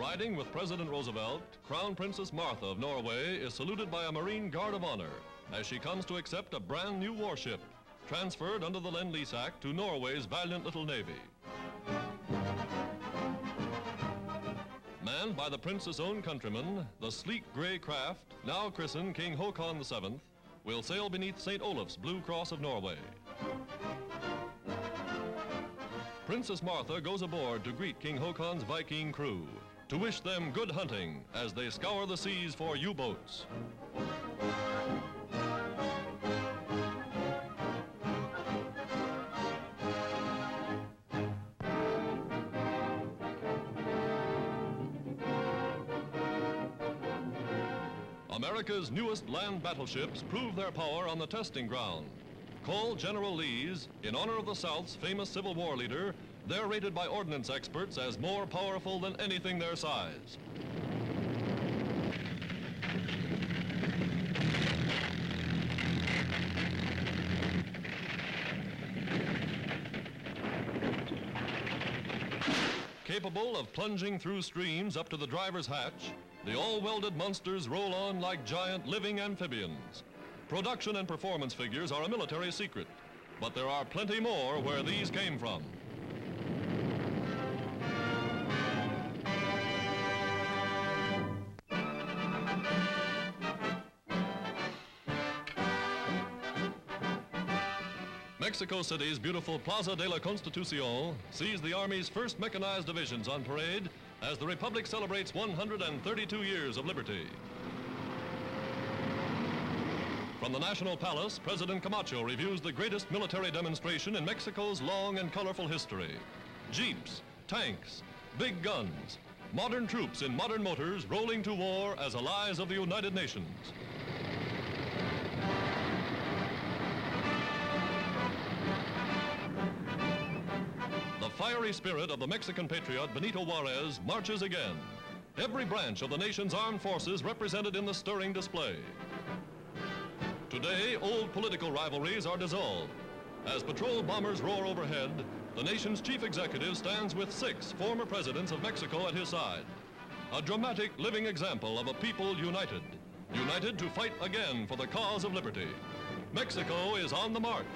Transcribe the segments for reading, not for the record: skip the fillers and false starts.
Riding with President Roosevelt, Crown Princess Martha of Norway is saluted by a Marine Guard of Honor as she comes to accept a brand new warship, transferred under the Lend-Lease Act to Norway's valiant little navy. Manned by the Prince's own countrymen, the sleek gray craft, now christened King Haakon VII, will sail beneath St. Olaf's Blue Cross of Norway. Princess Martha goes aboard to greet King Haakon's Viking crew, to wish them good hunting as they scour the seas for U-boats. America's newest land battleships prove their power on the testing ground. Called General Lee's, in honor of the South's famous Civil War leader, they're rated by ordnance experts as more powerful than anything their size. Capable of plunging through streams up to the driver's hatch, the all-welded monsters roll on like giant living amphibians. Production and performance figures are a military secret, but there are plenty more where these came from. Mexico City's beautiful Plaza de la Constitucion sees the Army's first mechanized divisions on parade as the Republic celebrates 132 years of liberty. From the National Palace, President Camacho reviews the greatest military demonstration in Mexico's long and colorful history. Jeeps, tanks, big guns, modern troops in modern motors rolling to war as allies of the United Nations. The fiery spirit of the Mexican patriot Benito Juarez marches again. Every branch of the nation's armed forces represented in the stirring display. Today, old political rivalries are dissolved. As patrol bombers roar overhead, the nation's chief executive stands with 6 former presidents of Mexico at his side. A dramatic living example of a people united, united to fight again for the cause of liberty. Mexico is on the march.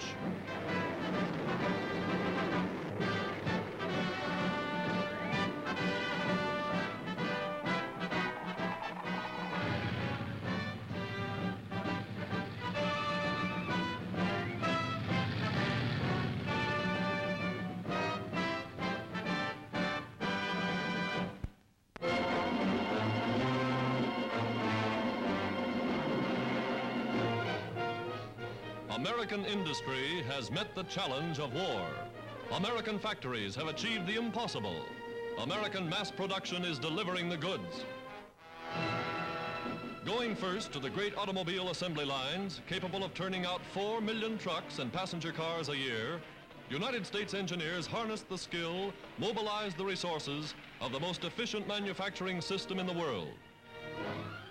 American industry has met the challenge of war. American factories have achieved the impossible. American mass production is delivering the goods. Going first to the great automobile assembly lines, capable of turning out 4 million trucks and passenger cars a year, United States engineers harnessed the skill, mobilized the resources of the most efficient manufacturing system in the world.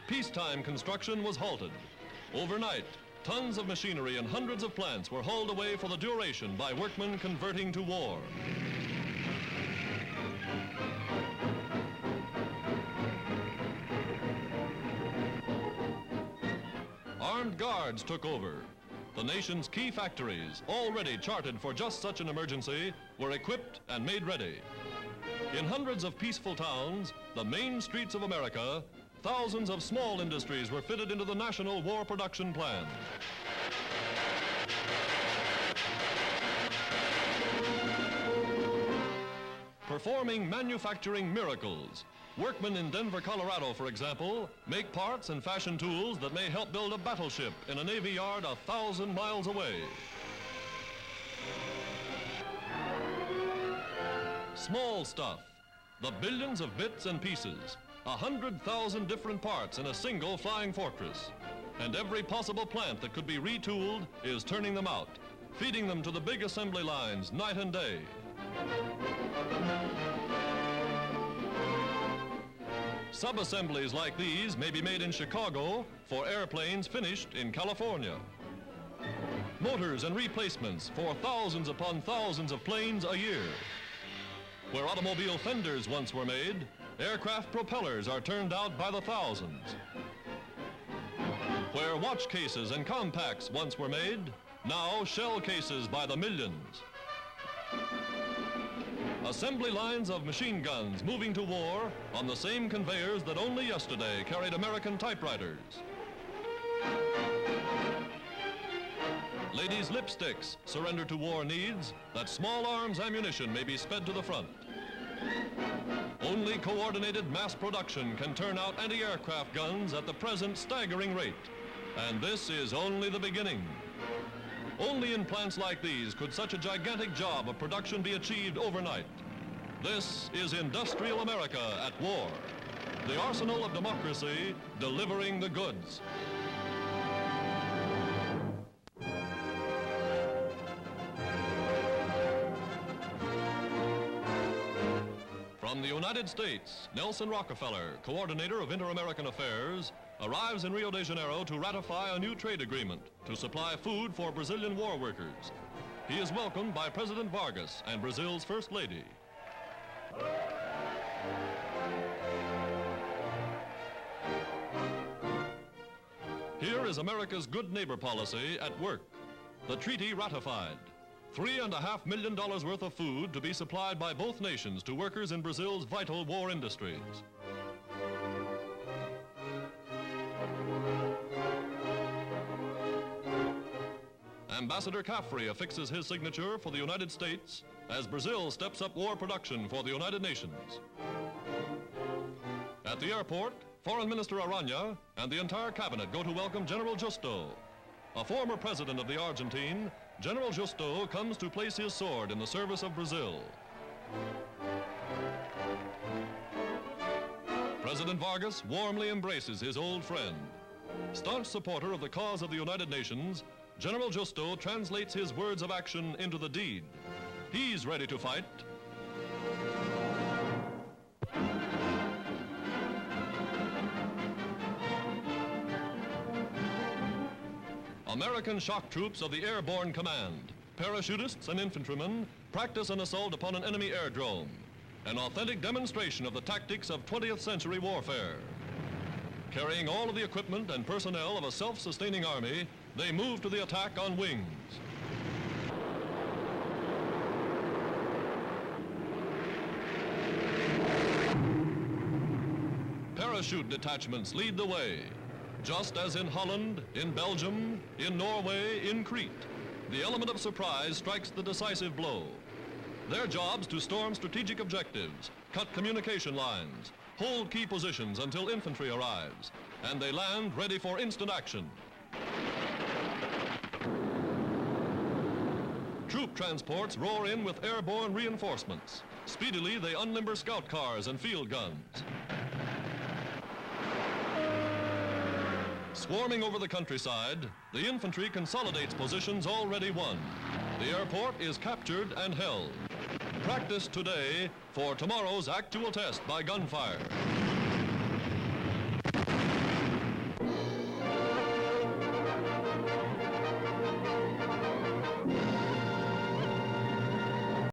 Peacetime construction was halted. Overnight, tons of machinery and hundreds of plants were hauled away for the duration by workmen converting to war. Armed guards took over. The nation's key factories, already charted for just such an emergency, were equipped and made ready. In hundreds of peaceful towns, the main streets of America, thousands of small industries were fitted into the National War Production Plan. Performing manufacturing miracles. Workmen in Denver, Colorado, for example, make parts and fashion tools that may help build a battleship in a Navy yard 1,000 miles away. Small stuff. The billions of bits and pieces. 100,000 different parts in a single flying fortress. And every possible plant that could be retooled is turning them out, feeding them to the big assembly lines night and day. Sub-assemblies like these may be made in Chicago for airplanes finished in California. Motors and replacements for thousands upon thousands of planes a year. Where automobile fenders once were made, aircraft propellers are turned out by the thousands. Where watch cases and compacts once were made, now shell cases by the millions. Assembly lines of machine guns moving to war on the same conveyors that only yesterday carried American typewriters. Ladies' lipsticks surrender to war needs that small arms ammunition may be sped to the front. Only coordinated mass production can turn out anti-aircraft guns at the present staggering rate. And this is only the beginning. Only in plants like these could such a gigantic job of production be achieved overnight. This is industrial America at war. The arsenal of democracy delivering the goods. From the United States, Nelson Rockefeller, coordinator of Inter-American Affairs, arrives in Rio de Janeiro to ratify a new trade agreement to supply food for Brazilian war workers. He is welcomed by President Vargas and Brazil's First Lady. Here is America's good neighbor policy at work. The treaty ratified. $3.5 million worth of food to be supplied by both nations to workers in Brazil's vital war industries. Ambassador Caffrey affixes his signature for the United States as Brazil steps up war production for the United Nations. At the airport, Foreign Minister Arana and the entire cabinet go to welcome General Justo. A former president of the Argentine, General Justo comes to place his sword in the service of Brazil. President Vargas warmly embraces his old friend. Staunch supporter of the cause of the United Nations, General Justo translates his words of action into the deed. He's ready to fight. American shock troops of the Airborne Command, parachutists and infantrymen, practice an assault upon an enemy airdrome, an authentic demonstration of the tactics of 20th century warfare. Carrying all of the equipment and personnel of a self-sustaining army, they move to the attack on wings. Parachute detachments lead the way. Just as in Holland, in Belgium, in Norway, in Crete, the element of surprise strikes the decisive blow. Their job's to storm strategic objectives, cut communication lines, hold key positions until infantry arrives, and they land ready for instant action. Troop transports roar in with airborne reinforcements. Speedily, they unlimber scout cars and field guns. Swarming over the countryside, the infantry consolidates positions already won. The airport is captured and held. Practice today for tomorrow's actual test by gunfire.